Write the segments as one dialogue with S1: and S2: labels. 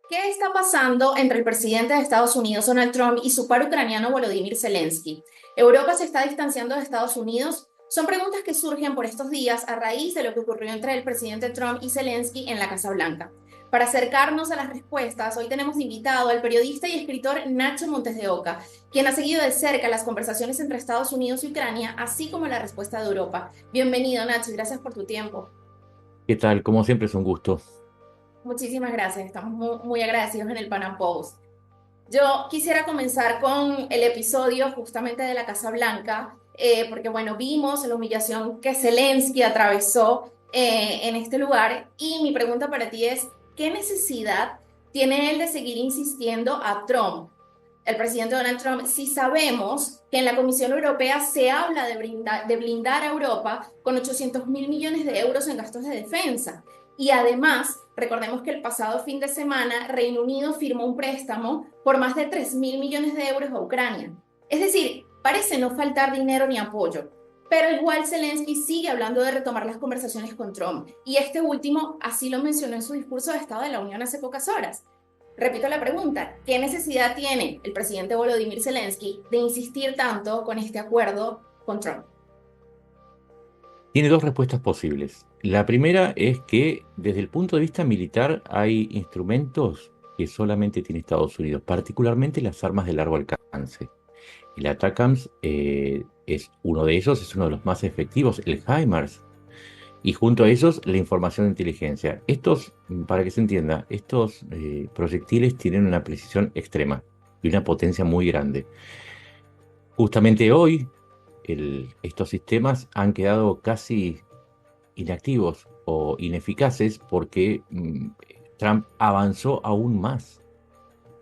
S1: ¿Qué está pasando entre el presidente de Estados Unidos, Donald Trump, y su par ucraniano, Volodymyr Zelensky? ¿Europa se está distanciando de Estados Unidos? Son preguntas que surgen por estos días a raíz de lo que ocurrió entre el presidente Trump y Zelensky en la Casa Blanca. Para acercarnos a las respuestas, hoy tenemos invitado al periodista y escritor Nacho Montes de Oca, quien ha seguido de cerca las conversaciones entre Estados Unidos y Ucrania, así como la respuesta de Europa. Bienvenido, Nacho, y gracias por tu tiempo.
S2: ¿Qué tal? Como siempre es un gusto.
S1: Muchísimas gracias, estamos muy agradecidos en el Pan Am Post. Yo quisiera comenzar con el episodio justamente de la Casa Blanca, porque bueno, vimos la humillación que Zelensky atravesó en este lugar y mi pregunta para ti es, ¿qué necesidad tiene él de seguir insistiendo a Trump, el presidente Donald Trump, si sabemos que en la Comisión Europea se habla de blindar a Europa con 800.000 millones de euros en gastos de defensa? Y además, recordemos que el pasado fin de semana Reino Unido firmó un préstamo por más de 3.000 millones de euros a Ucrania. Es decir, parece no faltar dinero ni apoyo. Pero igual Zelensky sigue hablando de retomar las conversaciones con Trump. Y este último así lo mencionó en su discurso de Estado de la Unión hace pocas horas. Repito la pregunta, ¿qué necesidad tiene el presidente Volodymyr Zelensky de insistir tanto con este acuerdo con Trump?
S2: Tiene dos respuestas posibles. La primera es que desde el punto de vista militar hay instrumentos que solamente tiene Estados Unidos, particularmente las armas de largo alcance. El ATACMS es uno de ellos, es uno de los más efectivos, el HIMARS, y junto a ellos la información de inteligencia. Estos, para que se entienda, estos proyectiles tienen una precisión extrema y una potencia muy grande. Justamente hoy estos sistemas han quedado casi inactivos o ineficaces porque Trump avanzó aún más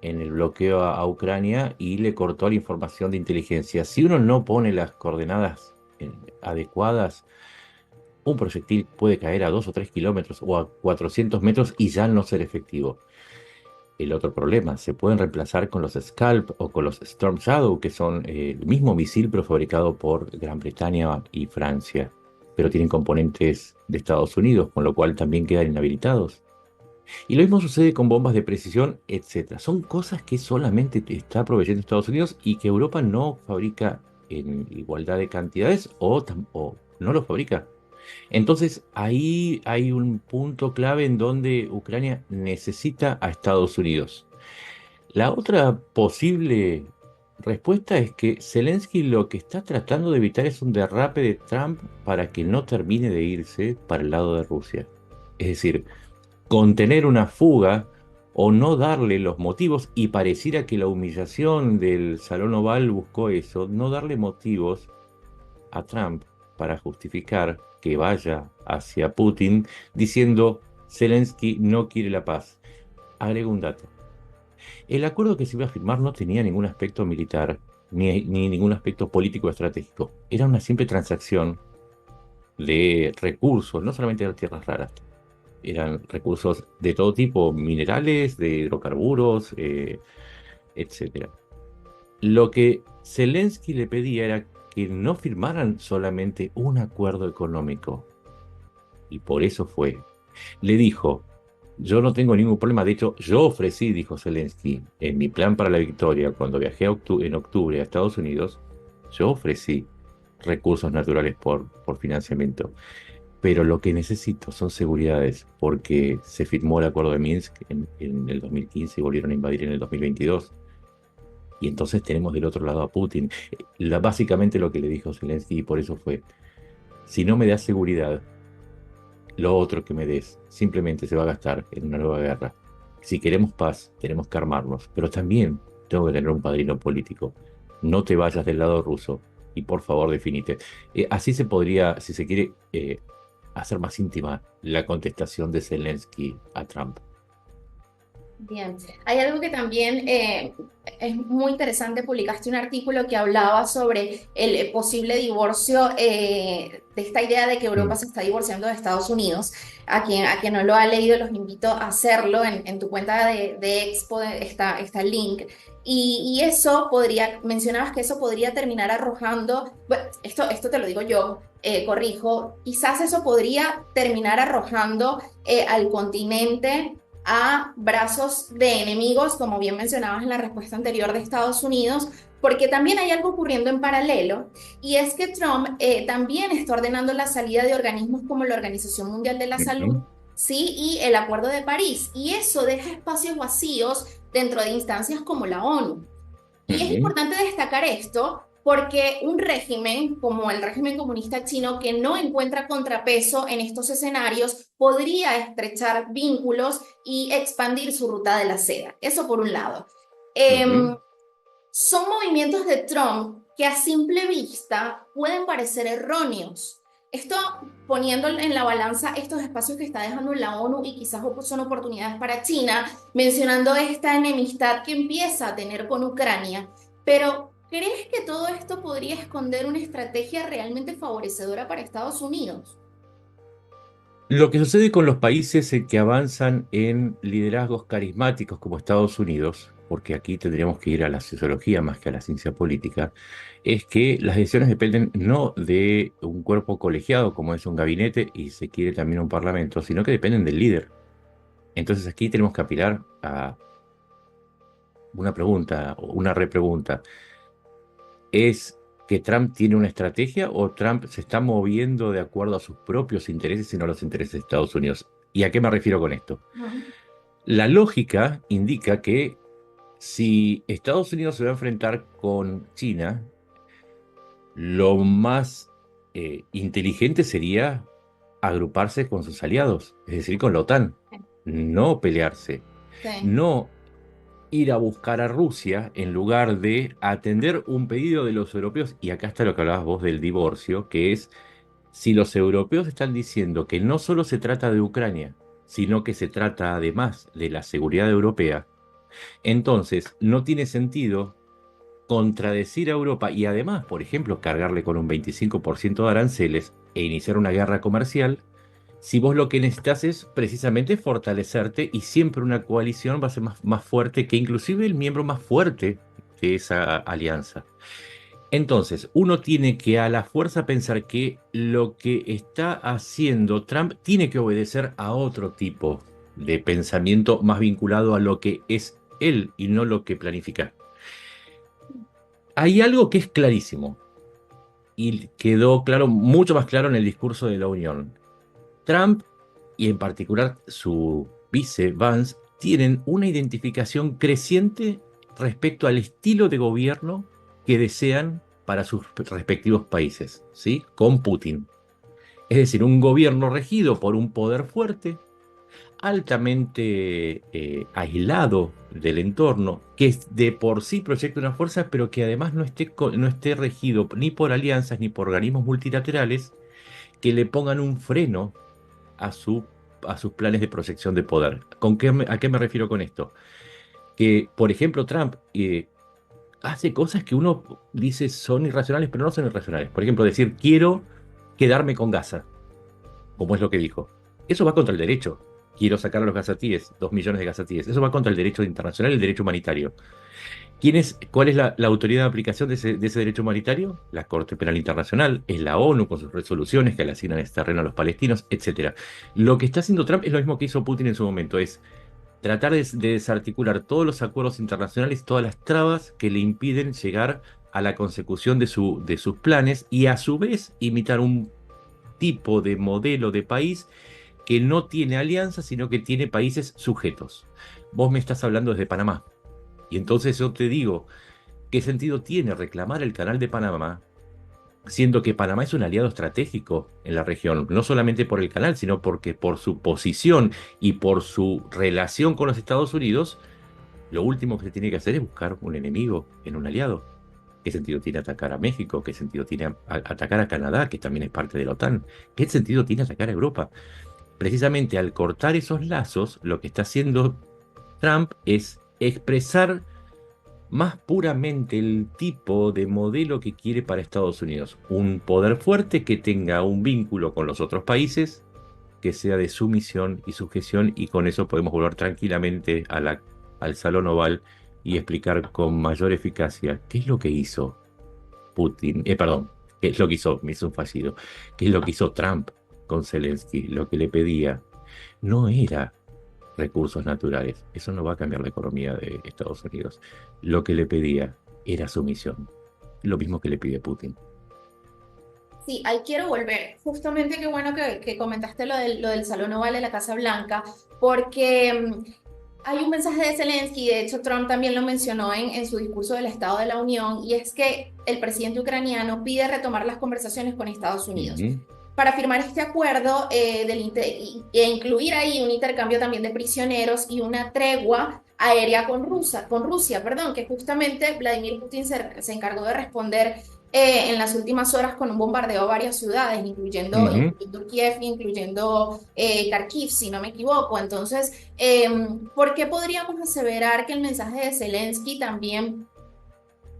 S2: en el bloqueo a Ucrania y le cortó la información de inteligencia. Si uno no pone las coordenadas adecuadas, un proyectil puede caer a 2 o 3 kilómetros o a 400 metros y ya no ser efectivo. El otro problema, se pueden reemplazar con los Scalp o con los Storm Shadow, que son el mismo misil pero fabricado por Gran Bretaña y Francia, pero tienen componentes de Estados Unidos, con lo cual también quedan inhabilitados. Y lo mismo sucede con bombas de precisión, etcétera. Son cosas que solamente está proveyendo Estados Unidos y que Europa no fabrica en igualdad de cantidades o no lo fabrica. Entonces ahí hay un punto clave en donde Ucrania necesita a Estados Unidos. La otra posible respuesta es que Zelensky lo que está tratando de evitar es un derrape de Trump para que no termine de irse para el lado de Rusia. Es decir, contener una fuga o no darle los motivos, y pareciera que la humillación del Salón Oval buscó eso, no darle motivos a Trump para justificar que vaya hacia Putin diciendo Zelensky no quiere la paz. Agrego un dato. El acuerdo que se iba a firmar no tenía ningún aspecto militar ni ningún aspecto político estratégico. Era una simple transacción de recursos, no solamente de tierras raras. Eran recursos de todo tipo, minerales, de hidrocarburos, etcétera. Lo que Zelensky le pedía era que no firmaran solamente un acuerdo económico, y por eso fue. Le dijo, yo no tengo ningún problema, de hecho, yo ofrecí, dijo Zelensky, en mi plan para la victoria, cuando viajé en octubre a Estados Unidos, yo ofrecí recursos naturales por financiamiento, pero lo que necesito son seguridades, porque se firmó el acuerdo de Minsk en el 2015 y volvieron a invadir en el 2022. Y entonces tenemos del otro lado a Putin. Básicamente lo que le dijo Zelensky, y por eso fue, si no me das seguridad, lo otro que me des simplemente se va a gastar en una nueva guerra. Si queremos paz, tenemos que armarnos, pero también tengo que tener un padrino político. No te vayas del lado ruso y por favor definite. Así se podría, si se quiere, hacer más íntima la contestación de Zelensky a Trump.
S1: Bien, hay algo que también es muy interesante. Publicaste un artículo que hablaba sobre el posible divorcio, de esta idea de que Europa
S2: Mm.
S1: se está divorciando de Estados Unidos. A quien no lo ha leído, los invito a hacerlo. En tu cuenta de Expo está el link. Y eso podría, mencionabas que eso podría terminar arrojando, bueno, esto te lo digo yo, corrijo, quizás eso podría terminar arrojando al continente a brazos de enemigos, como bien mencionabas en la respuesta anterior de Estados Unidos, porque también hay algo ocurriendo en paralelo, y es que Trump también está ordenando la salida de organismos como la Organización Mundial de la Salud,
S2: Ujú,
S1: ¿sí? Y el Acuerdo de París, y eso deja espacios vacíos dentro de instancias como la ONU. Y es
S2: ujú.
S1: importante destacar esto porque un régimen como el régimen comunista chino que no encuentra contrapeso en estos escenarios podría estrechar vínculos y expandir su ruta de la seda. Eso por un lado.
S2: Ujú.
S1: Em, Son movimientos de Trump que a simple vista pueden parecer erróneos. Esto poniendo en la balanza estos espacios que está dejando la ONU y quizás son oportunidades para China, mencionando esta enemistad que empieza a tener con Ucrania. Pero, ¿crees que todo esto podría esconder una estrategia realmente favorecedora para Estados Unidos?
S2: Lo que sucede con los países que avanzan en liderazgos carismáticos como Estados Unidos, porque aquí tendríamos que ir a la sociología más que a la ciencia política, es que las decisiones dependen no de un cuerpo colegiado como es un gabinete y se quiere también un parlamento, sino que dependen del líder. Entonces aquí tenemos que apilar a una pregunta o una repregunta. ¿Es que Trump tiene una estrategia o Trump se está moviendo de acuerdo a sus propios intereses y no a los intereses de Estados Unidos? ¿Y a qué me refiero con esto?
S1: Ujú.
S2: La lógica indica que si Estados Unidos se va a enfrentar con China, lo más inteligente sería agruparse con sus aliados, es decir, con la OTAN, no pelearse,
S1: Sí.
S2: no ir a buscar a Rusia en lugar de atender un pedido de los europeos. Y acá está lo que hablabas vos del divorcio, que es si los europeos están diciendo que no solo se trata de Ucrania, sino que se trata además de la seguridad europea. Entonces, no tiene sentido contradecir a Europa y además, por ejemplo, cargarle con un 25% de aranceles e iniciar una guerra comercial, si vos lo que necesitas es precisamente fortalecerte y siempre una coalición va a ser más fuerte que inclusive el miembro más fuerte de esa alianza. Entonces, uno tiene que a la fuerza pensar que lo que está haciendo Trump tiene que obedecer a otro tipo de pensamiento más vinculado a lo que es él y no lo que planifica. Hay algo que es clarísimo y quedó claro, mucho más claro en el discurso de la Unión. Trump y en particular su vice Vance tienen una identificación creciente respecto al estilo de gobierno que desean para sus respectivos países, ¿sí? Con Putin. Es decir, un gobierno regido por un poder fuerte, altamente aislado del entorno, que de por sí proyecta una fuerza, pero que además no esté regido ni por alianzas ni por organismos multilaterales que le pongan un freno a, a sus planes de proyección de poder. ¿A qué me refiero con esto? Que, por ejemplo, Trump hace cosas que uno dice son irracionales, pero no son irracionales. Por ejemplo, decir, quiero quedarme con Gaza, como es lo que dijo. Eso va contra el derecho. Quiero sacar a los gazatíes, 2 millones de gazatíes. Eso va contra el derecho internacional y el derecho humanitario. ¿Cuál es la autoridad de aplicación de ese derecho humanitario? La Corte Penal Internacional, es la ONU con sus resoluciones que le asignan este terreno a los palestinos, etcétera. Lo que está haciendo Trump es lo mismo que hizo Putin en su momento, es tratar de desarticular todos los acuerdos internacionales, todas las trabas que le impiden llegar a la consecución de sus planes y a su vez imitar un tipo de modelo de país que no tiene alianzas, sino que tiene países sujetos. Vos me estás hablando desde Panamá. Y entonces yo te digo, ¿qué sentido tiene reclamar el canal de Panamá, siendo que Panamá es un aliado estratégico en la región, no solamente por el canal, sino porque por su posición y por su relación con los Estados Unidos, lo último que se tiene que hacer es buscar un enemigo en un aliado? ¿Qué sentido tiene atacar a México? ¿Qué sentido tiene atacar a Canadá, que también es parte de la OTAN? ¿Qué sentido tiene atacar a Europa? Precisamente al cortar esos lazos, lo que está haciendo Trump es expresar más puramente el tipo de modelo que quiere para Estados Unidos. Un poder fuerte que tenga un vínculo con los otros países, que sea de sumisión y sujeción, y con eso podemos volver tranquilamente a al Salón Oval y explicar con mayor eficacia qué es lo que hizo Putin, perdón, qué es lo que hizo, me hizo un fallido, qué es lo que hizo Trump con Zelensky, lo que le pedía. No era recursos naturales. Eso no va a cambiar la economía de Estados Unidos. Lo que le pedía era sumisión, lo mismo que le pide Putin.
S1: Sí, ahí quiero volver. Justamente qué bueno que comentaste lo del Salón Oval de la Casa Blanca, porque hay un mensaje de Zelensky, de hecho Trump también lo mencionó en su discurso del Estado de la Unión, y es que el presidente ucraniano pide retomar las conversaciones con Estados Unidos
S2: Ujú,
S1: para firmar este acuerdo e incluir ahí un intercambio también de prisioneros y una tregua aérea con Rusia, perdón, que justamente Vladimir Putin se encargó de responder en las últimas horas con un bombardeo a varias ciudades, incluyendo,
S2: ujú.
S1: incluyendo Kiev, incluyendo Kharkiv, si no me equivoco. Entonces, ¿por qué podríamos aseverar que el mensaje de Zelensky también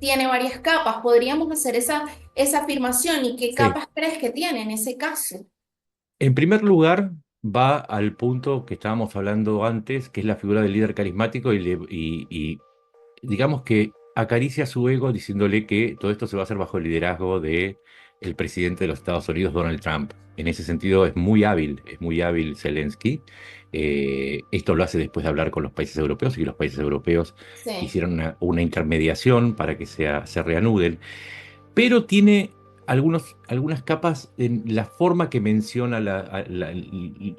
S1: tiene varias capas? Podríamos hacer esa afirmación. ¿Y qué
S2: Sí.
S1: capas crees que tiene en ese caso?
S2: En primer lugar, va al punto que estábamos hablando antes, que es la figura del líder carismático y digamos que acaricia su ego diciéndole que todo esto se va a hacer bajo el liderazgo de el presidente de los Estados Unidos, Donald Trump. En ese sentido es muy hábil Zelensky. Esto lo hace después de hablar con los países europeos y los países europeos
S1: Sí,
S2: hicieron una intermediación para que se reanuden, pero tiene algunas capas en la forma que menciona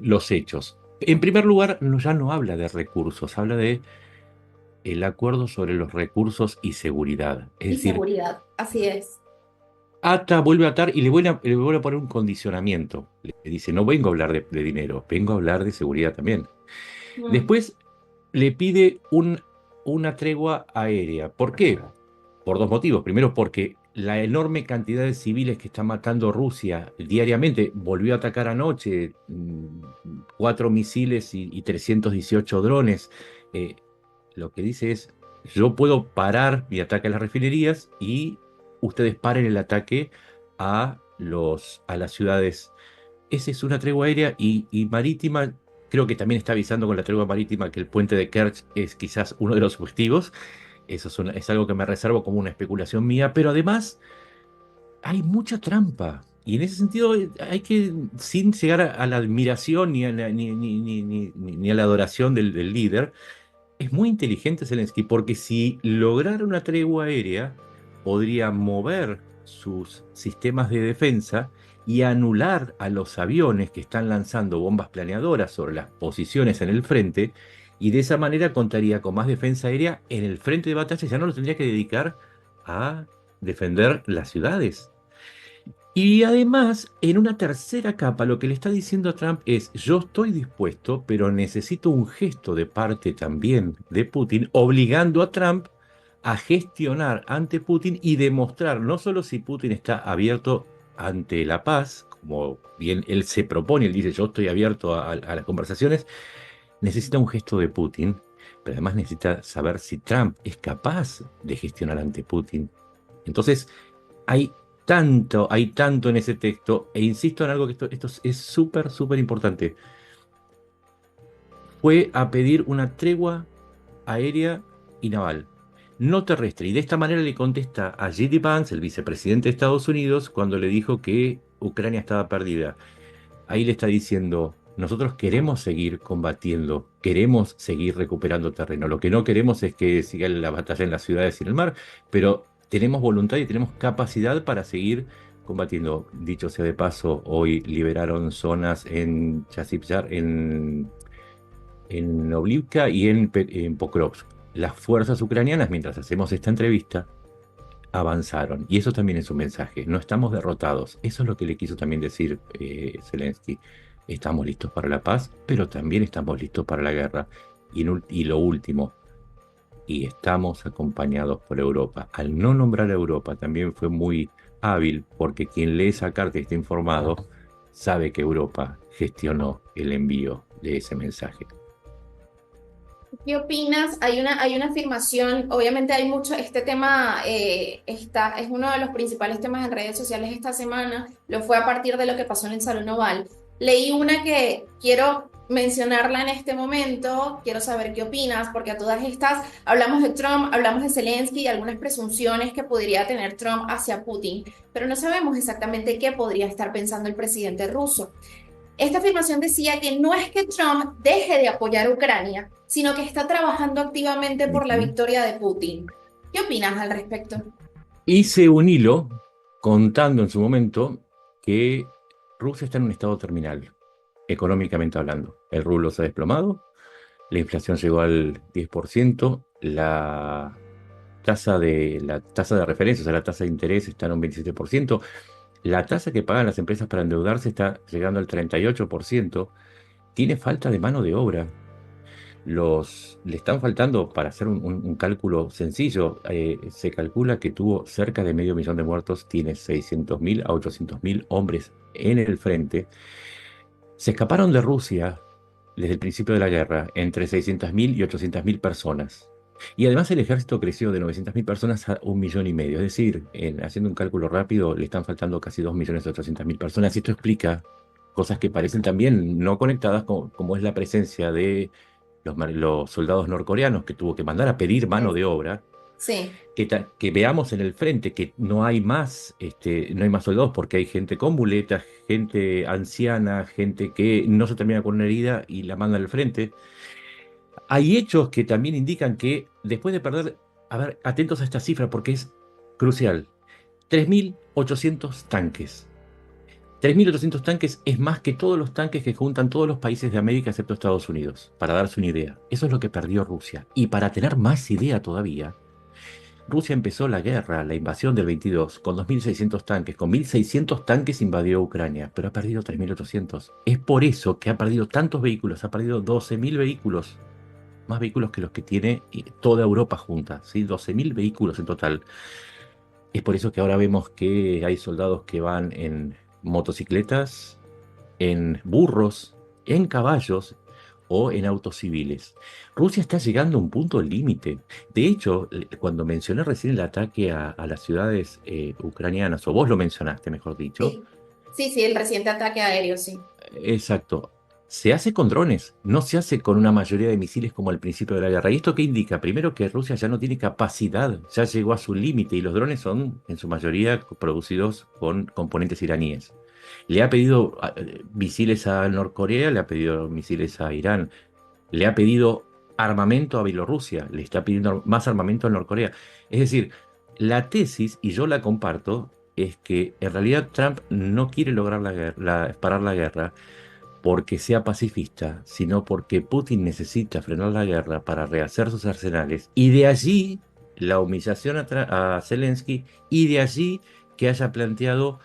S2: los hechos. En primer lugar, ya no habla de recursos, habla de el acuerdo sobre los recursos y seguridad. Es
S1: y
S2: decir,
S1: seguridad, así es.
S2: vuelve a atar y le vuelve a poner un condicionamiento. Le dice, no vengo a hablar de dinero, vengo a hablar de seguridad también.
S1: Mm,
S2: Después le pide una tregua aérea. ¿Por qué? Por dos motivos. Primero, porque la enorme cantidad de civiles que está matando Rusia diariamente, volvió a atacar anoche 4 misiles y 318 drones. Eh, lo que dice es, yo puedo parar mi ataque a las refinerías y ustedes paren el ataque a las ciudades. Esa es una tregua aérea y marítima. Creo que también está avisando con la tregua marítima que el puente de Kerch es quizás uno de los objetivos. Eso es algo que me reservo como una especulación mía, pero además hay mucha trampa. Y en ese sentido hay que, sin llegar a la admiración ni a la adoración del líder, es muy inteligente Zelensky, porque si lograra una tregua aérea, podría mover sus sistemas de defensa y anular a los aviones que están lanzando bombas planeadoras sobre las posiciones en el frente, y de esa manera contaría con más defensa aérea en el frente de batalla, ya no lo tendría que dedicar a defender las ciudades. Y además, en una tercera capa, lo que le está diciendo a Trump es, yo estoy dispuesto, pero necesito un gesto de parte también de Putin, obligando a Trump a gestionar ante Putin y demostrar no solo si Putin está abierto ante la paz, como bien él se propone, él dice, yo estoy abierto a las conversaciones, necesita un gesto de Putin, pero además necesita saber si Trump es capaz de gestionar ante Putin. Entonces, hay tanto en ese texto, e insisto en algo que esto es súper, súper importante. Fue a pedir una tregua aérea y naval, no terrestre. Y de esta manera le contesta a J.D. Vance, el vicepresidente de Estados Unidos, cuando le dijo que Ucrania estaba perdida. Ahí le está diciendo, nosotros queremos seguir combatiendo, queremos seguir recuperando terreno. Lo que no queremos es que siga la batalla en las ciudades y en el mar, pero tenemos voluntad y tenemos capacidad para seguir combatiendo. Dicho sea de paso, hoy liberaron zonas en Chasiv Yar, en Oblivka y en Pokrovsk. Las fuerzas ucranianas, mientras hacemos esta entrevista, avanzaron. Y eso también es un mensaje. No estamos derrotados. Eso es lo que le quiso también decir Zelensky. Estamos listos para la paz, pero también estamos listos para la guerra. Y lo último, y estamos acompañados por Europa. Al no nombrar a Europa, también fue muy hábil, porque quien lee esa carta y está informado, sabe que Europa gestionó el envío de ese mensaje.
S1: ¿Qué opinas? Hay una afirmación, obviamente hay mucho, este tema es uno de los principales temas en redes sociales esta semana, lo fue a partir de lo que pasó en el Salón Oval. Leí una que quiero mencionarla en este momento, quiero saber qué opinas, porque a todas estas hablamos de Trump, hablamos de Zelensky y algunas presunciones que podría tener Trump hacia Putin, pero no sabemos exactamente qué podría estar pensando el presidente ruso. Esta afirmación decía que no es que Trump deje de apoyar a Ucrania, sino que está trabajando activamente por la
S2: Ujú.
S1: victoria de Putin. ¿Qué opinas al respecto?
S2: Hice un hilo contando en su momento que Rusia está en un estado terminal, económicamente hablando. El rublo se ha desplomado, la inflación llegó al 10%, la tasa de referencia, o sea, la tasa de interés está en un 27%, la tasa que pagan las empresas para endeudarse está llegando al 38%, tiene falta de mano de obra. Le están faltando, para hacer un cálculo sencillo, se calcula que tuvo cerca de medio millón de muertos, tiene 600.000 a 800.000 hombres en el frente. Se escaparon de Rusia desde el principio de la guerra entre 600.000 y 800.000 personas. Y además el ejército creció de 900.000 personas a 1,5 millones. Es decir, haciendo un cálculo rápido, le están faltando casi 2,800.000 personas. Y esto explica cosas que parecen también no conectadas, como es la presencia de los soldados norcoreanos que tuvo que mandar a pedir mano de obra,
S1: Sí,
S2: que veamos en el frente que no hay más soldados porque hay gente con muletas, gente anciana, gente que no se termina con una herida y la mandan al frente. Hay hechos que también indican que después de perder, a ver, atentos a esta cifra porque es crucial, 3.800 tanques. 3.800 tanques es más que todos los tanques que juntan todos los países de América excepto Estados Unidos, para darse una idea. Eso es lo que perdió Rusia. Y para tener más idea todavía, Rusia empezó la guerra, la invasión del 22, con 2.600 tanques. Con 1.600 tanques invadió Ucrania, pero ha perdido 3.800. Es por eso que ha perdido tantos vehículos, ha perdido 12.000 vehículos, más vehículos que los que tiene toda Europa junta, ¿sí? 12.000 vehículos en total. Es por eso que ahora vemos que hay soldados que van en motocicletas, en burros, en caballos o en autos civiles. Rusia está llegando a un punto límite. De hecho, cuando mencioné recién el ataque a las ciudades ucranianas, o vos lo mencionaste, mejor dicho,
S1: sí, sí, sí, el reciente ataque aéreo, sí.
S2: exacto. Se hace con drones, no se hace con una mayoría de misiles como al principio de la guerra. ¿Y esto qué indica? Primero que Rusia ya no tiene capacidad, ya llegó a su límite y los drones son en su mayoría producidos con componentes iraníes. Le ha pedido misiles a Norcorea, le ha pedido misiles a Irán, le ha pedido armamento a Bielorrusia, le está pidiendo más armamento a Norcorea. Es decir, la tesis, y yo la comparto, es que en realidad Trump no quiere lograr parar la guerra porque sea pacifista, sino porque Putin necesita frenar la guerra para rehacer sus arsenales. Y de allí la humillación a Zelensky, y de allí que haya planteado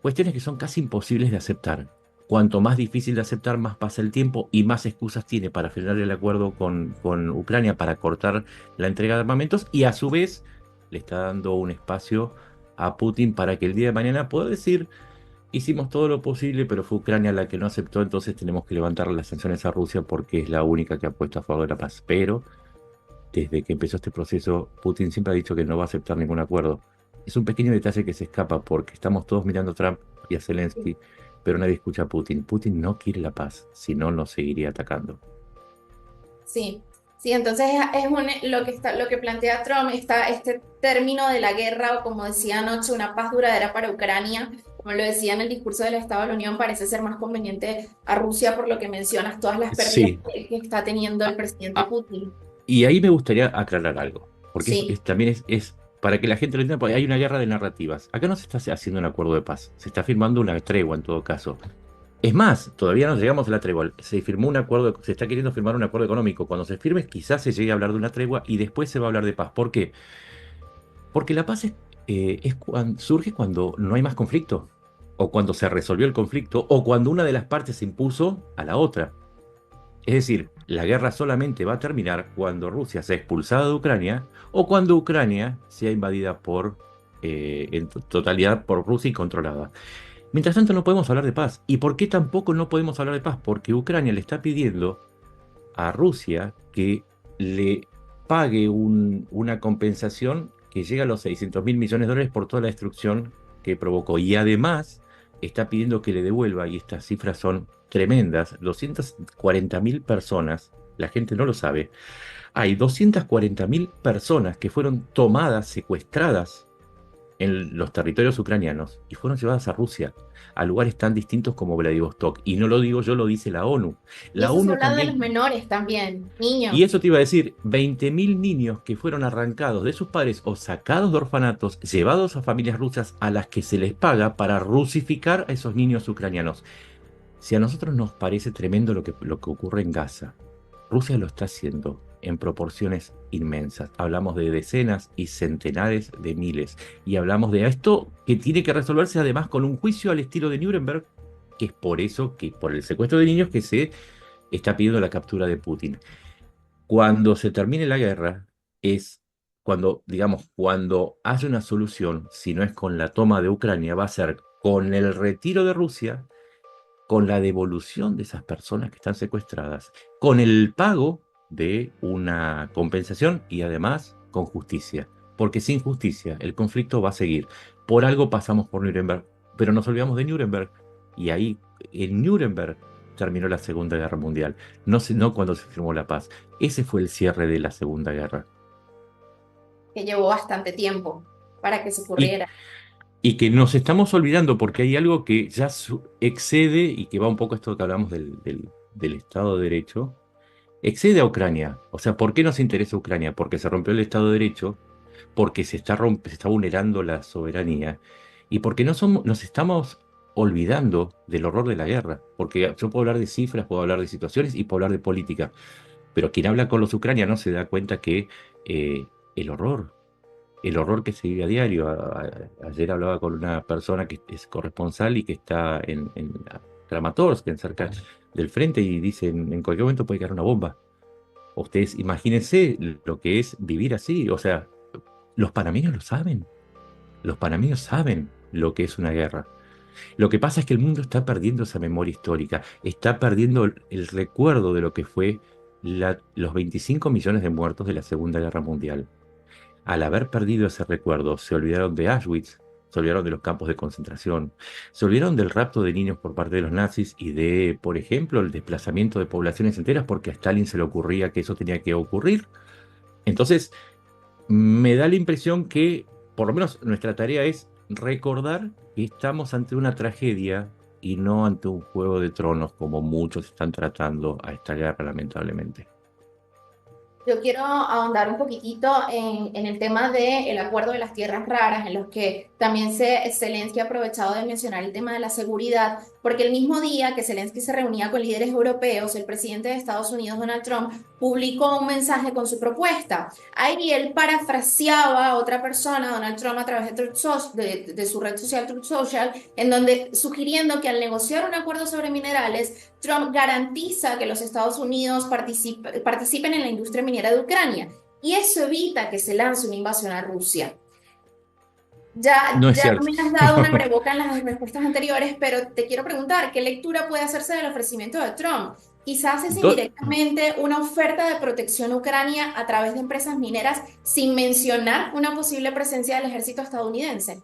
S2: cuestiones que son casi imposibles de aceptar. Cuanto más difícil de aceptar, más pasa el tiempo y más excusas tiene para frenar el acuerdo con Ucrania, para cortar la entrega de armamentos, y a su vez le está dando un espacio a Putin para que el día de mañana pueda decir: hicimos todo lo posible, pero fue Ucrania la que no aceptó, entonces tenemos que levantar las sanciones a Rusia porque es la única que ha puesto a favor de la paz. Pero desde que empezó este proceso, Putin siempre ha dicho que no va a aceptar ningún acuerdo. Es un pequeño detalle que se escapa porque estamos todos mirando a Trump y a Zelensky, pero nadie escucha a Putin. Putin no quiere la paz, si no nos seguiría atacando.
S1: Sí, sí, entonces lo que plantea Trump, está este término de la guerra, o como decía anoche, una paz duradera para Ucrania, como lo decía en el discurso del Estado de la Unión, parece ser más conveniente a Rusia por lo que mencionas, todas las pérdidas
S2: Sí,
S1: que está teniendo el
S2: a-
S1: presidente
S2: a-
S1: Putin.
S2: y ahí me gustaría aclarar algo, porque
S1: Sí,
S2: también es para que la gente lo entienda, porque hay una guerra de narrativas. Acá no se está haciendo un acuerdo de paz, se está firmando una tregua en todo caso. Es más, todavía no llegamos a la tregua. Se firmó un acuerdo, se está queriendo firmar un acuerdo económico. Cuando se firme, quizás se llegue a hablar de una tregua y después se va a hablar de paz. ¿Por qué? Porque la paz surge cuando no hay más conflicto, o cuando se resolvió el conflicto, o cuando una de las partes se impuso a la otra. Es decir, la guerra solamente va a terminar cuando Rusia sea expulsada de Ucrania o cuando Ucrania sea invadida en totalidad por Rusia y controlada. Mientras tanto, no podemos hablar de paz. ¿Y por qué tampoco no podemos hablar de paz? Porque Ucrania le está pidiendo a Rusia que le pague una compensación que llega a los 600.000 millones de dólares por toda la destrucción que provocó. Y además está pidiendo que le devuelva, y estas cifras son tremendas, 240.000 personas, la gente no lo sabe, hay 240.000 personas que fueron tomadas, secuestradas en los territorios ucranianos y fueron llevadas a Rusia, a lugares tan distintos como Vladivostok. Y no lo digo yo, lo dice la ONU.
S1: Y
S2: La
S1: eso se
S2: ONU
S1: habla de los
S2: también.
S1: menores también,
S2: Y
S1: niños.
S2: eso te iba a decir, 20.000 niños que fueron arrancados de sus padres o sacados de orfanatos, llevados a familias rusas a las que se les paga para rusificar a esos niños ucranianos. Si a nosotros nos parece tremendo lo que ocurre en Gaza, Rusia lo está haciendo en proporciones inmensas. Hablamos de decenas y centenares de miles. Y hablamos de esto que tiene que resolverse además con un juicio al estilo de Nuremberg, que es por eso que, por el secuestro de niños, que se está pidiendo la captura de Putin. Cuando se termine la guerra, es cuando, digamos, cuando haya una solución, si no es con la toma de Ucrania, va a ser con el retiro de Rusia, con la devolución de esas personas que están secuestradas, con el pago de una compensación y además con justicia. Porque sin justicia el conflicto va a seguir. Por algo pasamos por Nuremberg, pero nos olvidamos de Nuremberg. Y ahí, en Nuremberg, terminó la Segunda Guerra Mundial. No, no cuando se firmó la paz. Ese fue el cierre de la Segunda Guerra.
S1: Que llevó bastante tiempo para que se
S2: Y,
S1: ocurriera.
S2: y que nos estamos olvidando porque hay algo que ya excede y que va un poco a esto que hablamos del Estado de Derecho. Excede a Ucrania. O sea, ¿por qué nos interesa Ucrania? Porque se rompió el Estado de Derecho, porque se está vulnerando la soberanía y porque nos estamos olvidando del horror de la guerra. Porque yo puedo hablar de cifras, puedo hablar de situaciones y puedo hablar de política, pero quien habla con los ucranianos se da cuenta que eh, el horror, el horror que se vive a diario. Ayer hablaba con una persona que es corresponsal y que está en Kramatorsk, en cerca del frente, y dice, en cualquier momento puede caer una bomba. Ustedes imagínense lo que es vivir así. O sea, los panameños lo saben. Los panameños saben lo que es una guerra. Lo que pasa es que el mundo está perdiendo esa memoria histórica, está perdiendo el recuerdo de lo que fue los 25 millones de muertos de la Segunda Guerra Mundial. Al haber perdido ese recuerdo, se olvidaron de Auschwitz, se olvidaron de los campos de concentración, se olvidaron del rapto de niños por parte de los nazis y de, por ejemplo, el desplazamiento de poblaciones enteras porque a Stalin se le ocurría que eso tenía que ocurrir. Entonces, me da la impresión que, por lo menos, nuestra tarea es recordar que estamos ante una tragedia y no ante un juego de tronos como muchos están tratando a esta guerra, lamentablemente.
S1: Yo quiero ahondar un poquitito en el tema del acuerdo de las tierras raras, en los que también Zelensky ha aprovechado de mencionar el tema de la seguridad, porque el mismo día que Zelensky se reunía con líderes europeos, el presidente de Estados Unidos, Donald Trump, publicó un mensaje con su propuesta. Ahí él parafraseaba a otra persona, Donald Trump, a través de, de su red social Truth Social, en donde sugiriendo que al negociar un acuerdo sobre minerales, Trump garantiza que los Estados Unidos participen en la industria minera de Ucrania y eso evita que se lance una invasión a Rusia.
S2: No es
S1: Ya
S2: cierto.
S1: me has dado una preboca en las respuestas anteriores, pero te quiero preguntar, ¿qué lectura puede hacerse del ofrecimiento de Trump? Quizás es
S2: Do-
S1: indirectamente una oferta de protección a Ucrania a través de empresas mineras sin mencionar una posible presencia del ejército estadounidense.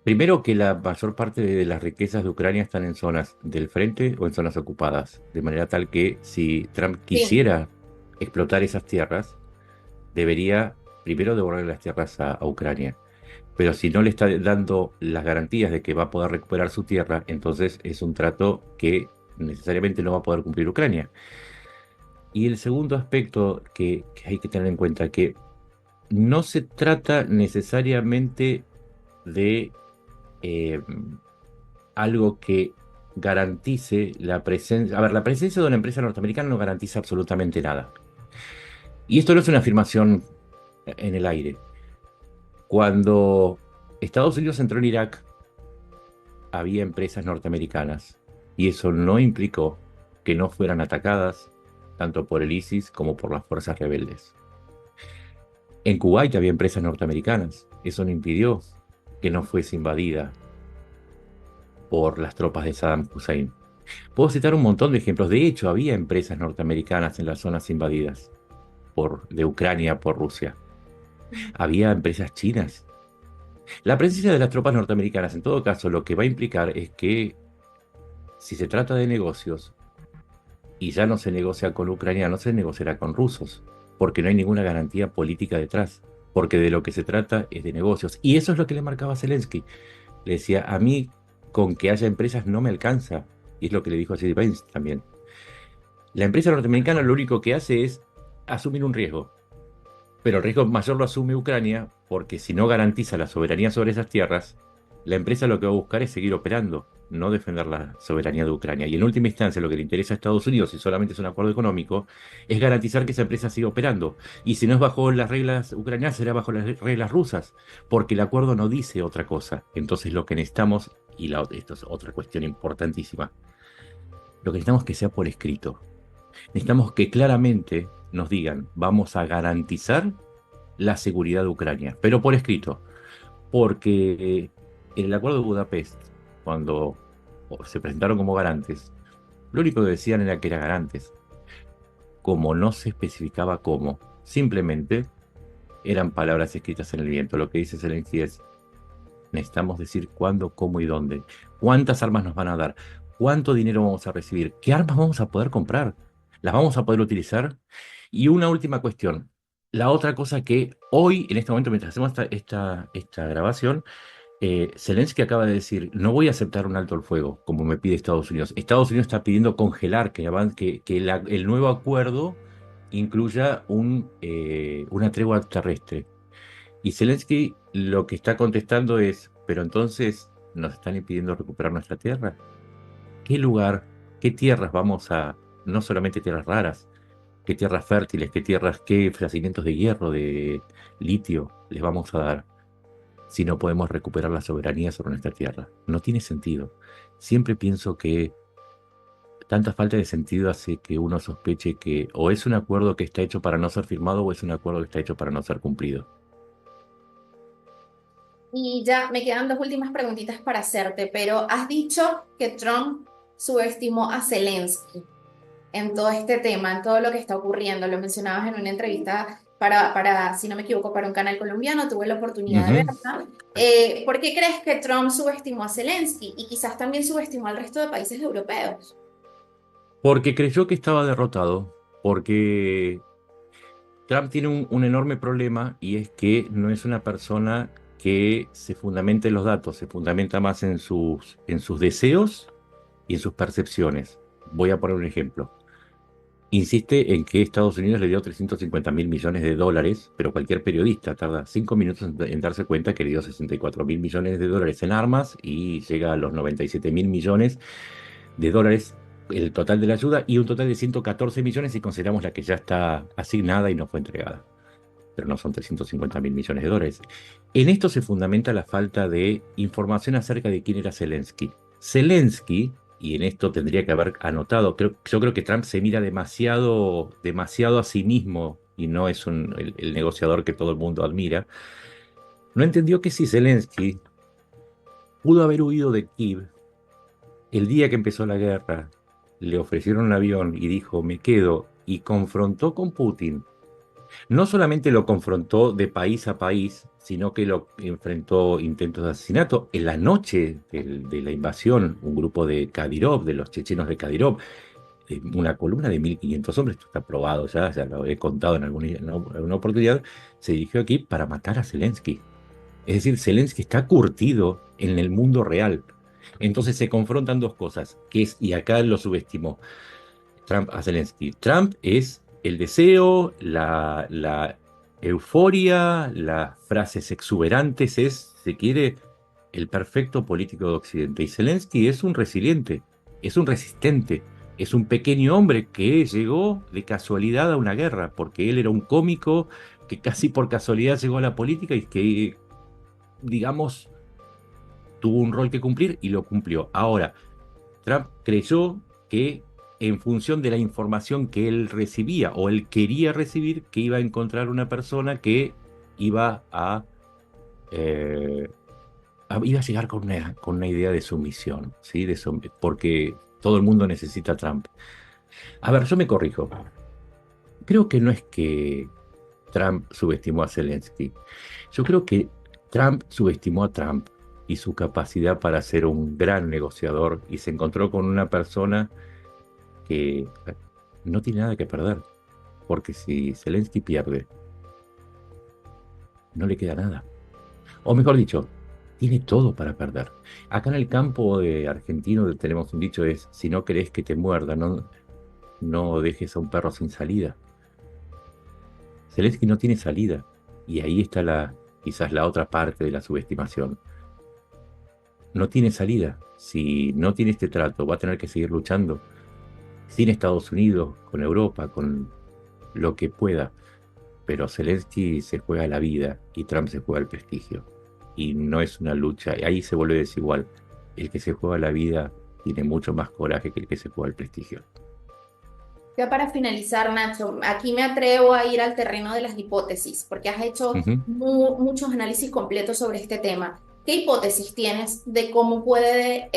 S2: Primero que la mayor parte de las riquezas de Ucrania están en zonas del frente o en zonas ocupadas, de manera tal que si Trump
S1: Sí,
S2: quisiera explotar esas tierras, debería primero devolver las tierras a Ucrania. Pero si no le está dando las garantías de que va a poder recuperar su tierra, entonces es un trato que necesariamente no va a poder cumplir Ucrania. Y el segundo aspecto que hay que tener en cuenta, que no se trata necesariamente de eh, algo que garantice la presencia. A ver, la presencia de una empresa norteamericana no garantiza absolutamente nada. Y esto no es una afirmación en el aire. Cuando Estados Unidos entró en Irak, había empresas norteamericanas y eso no implicó que no fueran atacadas tanto por el ISIS como por las fuerzas rebeldes. En Kuwait había empresas norteamericanas. Eso no impidió que no fuese invadida por las tropas de Saddam Hussein. Puedo citar un montón de ejemplos. De hecho, había empresas norteamericanas en las zonas invadidas de Ucrania por Rusia. Había empresas chinas. La presencia de las tropas norteamericanas, en todo caso, lo que va a implicar es que si se trata de negocios y ya no se negocia con ucranianos, se negociará con rusos, porque no hay ninguna garantía política detrás. porque de lo que se trata es de negocios. Y eso es lo que le marcaba a Zelensky. Le decía, a mí con que haya empresas no me alcanza. Y es lo que le dijo a J.D. Vance también. La empresa norteamericana lo único que hace es asumir un riesgo. Pero el riesgo mayor lo asume Ucrania porque si no garantiza la soberanía sobre esas tierras, la empresa lo que va a buscar es seguir operando, no defender la soberanía de Ucrania. Y en última instancia lo que le interesa a Estados Unidos, si solamente es un acuerdo económico, es garantizar que esa empresa siga operando. Y si no es bajo las reglas ucranianas, será bajo las reglas rusas, porque el acuerdo no dice otra cosa. Entonces lo que necesitamos, y esto es otra cuestión importantísima, lo que necesitamos es que sea por escrito. Necesitamos que claramente nos digan, vamos a garantizar la seguridad de Ucrania, pero por escrito, porque en el acuerdo de Budapest, cuando se presentaron como garantes, lo único que decían era que eran garantes, como no se especificaba cómo, simplemente eran palabras escritas en el viento. Lo que dice Zelensky es, necesitamos decir cuándo, cómo y dónde, cuántas armas nos van a dar, cuánto dinero vamos a recibir, qué armas vamos a poder comprar, las vamos a poder utilizar. Y una última cuestión. La otra cosa que hoy, en este momento, mientras hacemos esta grabación, Zelensky acaba de decir, no voy a aceptar un alto el fuego, como me pide Estados Unidos. Estados Unidos está pidiendo congelar, que el nuevo acuerdo incluya una tregua terrestre. Y Zelensky lo que está contestando es, pero entonces nos están impidiendo recuperar nuestra tierra. ¿Qué lugar, qué tierras vamos a, no solamente tierras raras, qué tierras fértiles, qué tierras, qué yacimientos de hierro, de litio les vamos a dar si no podemos recuperar la soberanía sobre nuestra tierra? No tiene sentido. Siempre pienso que tanta falta de sentido hace que uno sospeche que o es un acuerdo que está hecho para no ser firmado o es un acuerdo que está hecho para no ser cumplido.
S1: Y ya me quedan dos últimas preguntitas para hacerte, pero has dicho que Trump subestimó a Zelensky en todo este tema, en todo lo que está ocurriendo. Lo mencionabas en una entrevista si no me equivoco, para un canal colombiano, tuve la oportunidad de
S2: Ujú.
S1: verla. ¿Por qué crees que Trump subestimó a Zelensky y quizás también subestimó al resto de países europeos?
S2: Porque creyó que estaba derrotado, porque Trump tiene un enorme problema y es que no es una persona que se fundamente en los datos, se fundamenta más en sus deseos y en sus percepciones. Voy a poner un ejemplo. Insiste en que Estados Unidos le dio 350.000 millones de dólares, pero cualquier periodista tarda 5 minutos en darse cuenta que le dio 64.000 millones de dólares en armas y llega a los 97.000 millones de dólares el total de la ayuda y un total de 114 millones si consideramos la que ya está asignada y no fue entregada. Pero no son 350.000 millones de dólares. En esto se fundamenta la falta de información acerca de quién era Zelensky. Zelensky, y en esto tendría que haber anotado, yo creo que Trump se mira demasiado, demasiado a sí mismo y no es el negociador que todo el mundo admira. No entendió que si Zelensky pudo haber huido de Kiev el día que empezó la guerra, le ofrecieron un avión y dijo, me quedo, y confrontó con Putin. No solamente lo confrontó de país a país, sino que lo enfrentó intentos de asesinato. En la noche de la invasión, un grupo de Kadyrov, de los chechenos de Kadyrov, una columna de 1.500 hombres, esto está probado ya lo he contado en alguna oportunidad, se dirigió aquí para matar a Zelensky. Es decir, Zelensky está curtido en el mundo real. Entonces se confrontan dos cosas, y acá lo subestimó Trump a Zelensky. Trump es el deseo, la euforia, las frases exuberantes, es, si quiere, el perfecto político de Occidente. Y Zelensky es un resiliente, es un resistente, es un pequeño hombre que llegó de casualidad a una guerra, porque él era un cómico que casi por casualidad llegó a la política y que, digamos, tuvo un rol que cumplir y lo cumplió. Ahora, Trump creyó que en función de la información que él recibía o él quería recibir, que iba a encontrar una persona que iba eh, iba a llegar con una idea de sumisión, ¿sí? Porque todo el mundo necesita a Trump. A ver, yo me corrijo. Creo que no es que Trump subestimó a Zelensky. Yo creo que Trump subestimó a Trump y su capacidad para ser un gran negociador y se encontró con una persona que no tiene nada que perder, porque si Zelensky pierde, no le queda nada. O mejor dicho, tiene todo para perder. Acá en el campo argentino tenemos un dicho es, si no querés que te muerda, no dejes a un perro sin salida. Zelensky no tiene salida. Y ahí está quizás la otra parte de la subestimación. No tiene salida. Si no tiene este trato, va a tener que seguir luchando sin Estados Unidos, con Europa, con lo que pueda. Pero Zelensky se juega la vida y Trump se juega el prestigio. Y no es una lucha, ahí se vuelve desigual. El que se juega la vida tiene mucho más coraje que el que se juega el prestigio.
S1: Ya para finalizar, Nacho, aquí me atrevo a ir al terreno de las hipótesis, porque has hecho
S2: Ujú.
S1: muchos análisis completos sobre este tema. ¿Qué hipótesis tienes de cómo puede,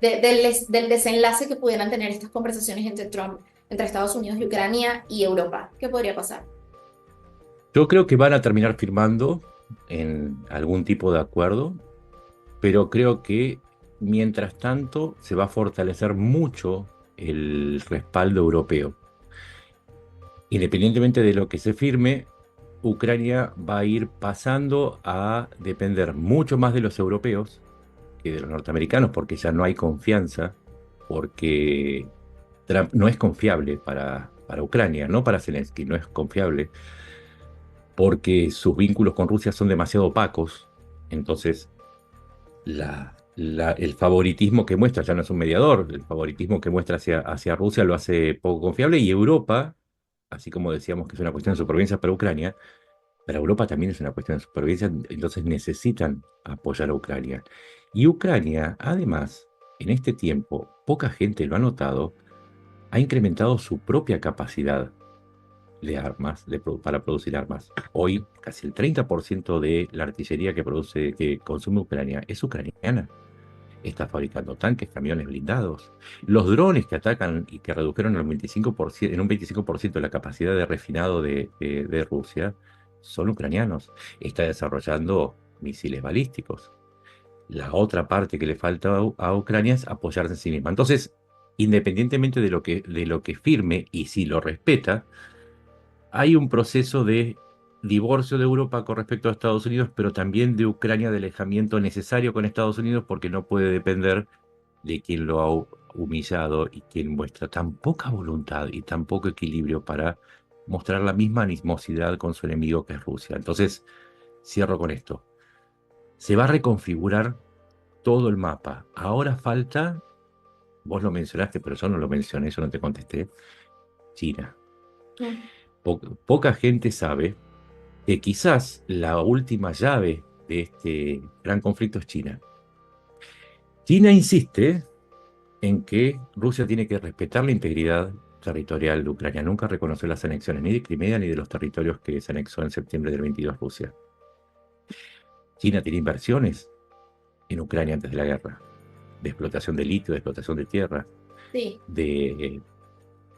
S1: del desenlace que pudieran tener estas conversaciones entre Trump, entre Estados Unidos y Ucrania y Europa? ¿Qué podría pasar?
S2: Yo creo que van a terminar firmando en algún tipo de acuerdo, pero creo que mientras tanto se va a fortalecer mucho el respaldo europeo. Independientemente de lo que se firme, Ucrania va a ir pasando a depender mucho más de los europeos que de los norteamericanos, porque ya no hay confianza, porque Trump no es confiable para Ucrania, no para Zelensky, no es confiable, porque sus vínculos con Rusia son demasiado opacos. Entonces, el favoritismo que muestra ya no es un mediador, el favoritismo que muestra hacia Rusia lo hace poco confiable, y Europa, así como decíamos que es una cuestión de supervivencia para Ucrania, para Europa también es una cuestión de supervivencia, entonces necesitan apoyar a Ucrania. Y Ucrania, además, en este tiempo, poca gente lo ha notado, ha incrementado su propia capacidad de armas, para producir armas. Hoy, casi el 30% de la artillería que consume Ucrania es ucraniana. Está fabricando tanques, camiones blindados. Los drones que atacan y que redujeron en un 25% la capacidad de refinado de Rusia son ucranianos. Está desarrollando misiles balísticos. La otra parte que le falta a Ucrania es apoyarse en sí misma. Entonces, independientemente de lo que firme y si lo respeta, hay un proceso de divorcio de Europa con respecto a Estados Unidos, pero también de Ucrania de alejamiento necesario con Estados Unidos porque no puede depender de quien lo ha humillado y quien muestra tan poca voluntad y tan poco equilibrio para mostrar la misma animosidad con su enemigo que es Rusia. Entonces, cierro con esto. Se va a reconfigurar todo el mapa. Ahora falta, vos lo mencionaste, pero yo no lo mencioné, yo no te contesté, China.
S1: Mm.
S2: Poca gente sabe que quizás la última llave de este gran conflicto es China. China insiste en que Rusia tiene que respetar la integridad territorial de Ucrania. Nunca reconoció las anexiones ni de Crimea ni de los territorios que se anexó en septiembre del 22 Rusia. China tiene inversiones en Ucrania antes de la guerra, de explotación de litio, de explotación de tierra,
S1: Sí.
S2: de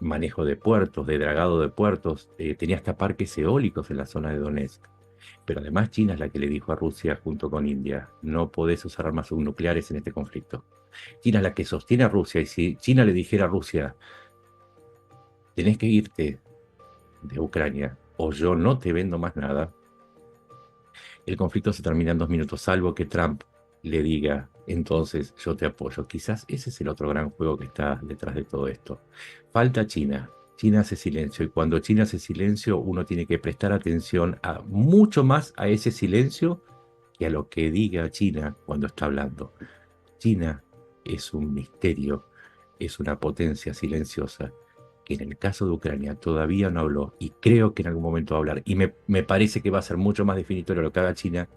S2: manejo de puertos, de dragado de puertos. Tenía hasta parques eólicos en la zona de Donetsk. Pero además China es la que le dijo a Rusia junto con India, no podés usar armas subnucleares en este conflicto. China es la que sostiene a Rusia, y si China le dijera a Rusia, tenés que irte de Ucrania o yo no te vendo más nada, el conflicto se termina en 2 minutos, salvo que Trump le diga, entonces yo te apoyo. Quizás ese es el otro gran juego que está detrás de todo esto. Falta China. China hace silencio, y cuando China hace silencio uno tiene que prestar atención mucho más a ese silencio que a lo que diga China cuando está hablando. China es un misterio, es una potencia silenciosa que en el caso de Ucrania todavía no habló, y creo que en algún momento va a hablar. Y me parece que va a ser mucho más definitorio lo que haga China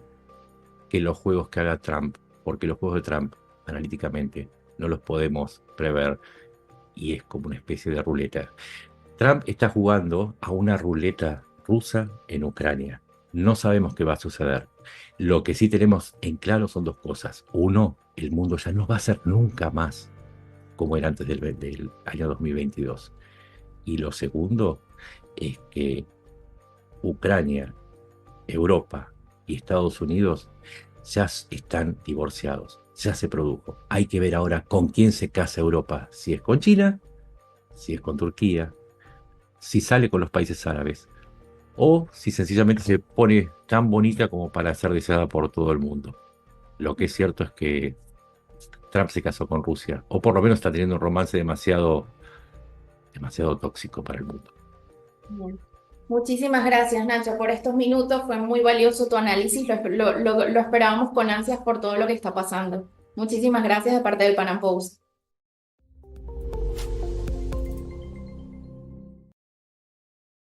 S2: que los juegos que haga Trump, porque los juegos de Trump, analíticamente, no los podemos prever, y es como una especie de ruleta. Trump está jugando a una ruleta rusa en Ucrania. No sabemos qué va a suceder. Lo que sí tenemos en claro son dos cosas. Uno, el mundo ya no va a ser nunca más como era antes del año 2022. Y lo segundo es que Ucrania, Europa y Estados Unidos ya están divorciados. Ya se produjo. Hay que ver ahora con quién se casa Europa. Si es con China, si es con Turquía, si sale con los países árabes. o si sencillamente se pone tan bonita como para ser deseada por todo el mundo. Lo que es cierto es que Trump se casó con Rusia, o por lo menos está teniendo un romance demasiado tóxico para el mundo.
S1: Bien. Muchísimas gracias, Nacho, por estos minutos. Fue muy valioso tu análisis. Lo esperábamos con ansias por todo lo que está pasando. Muchísimas gracias de parte del Pan Am Post.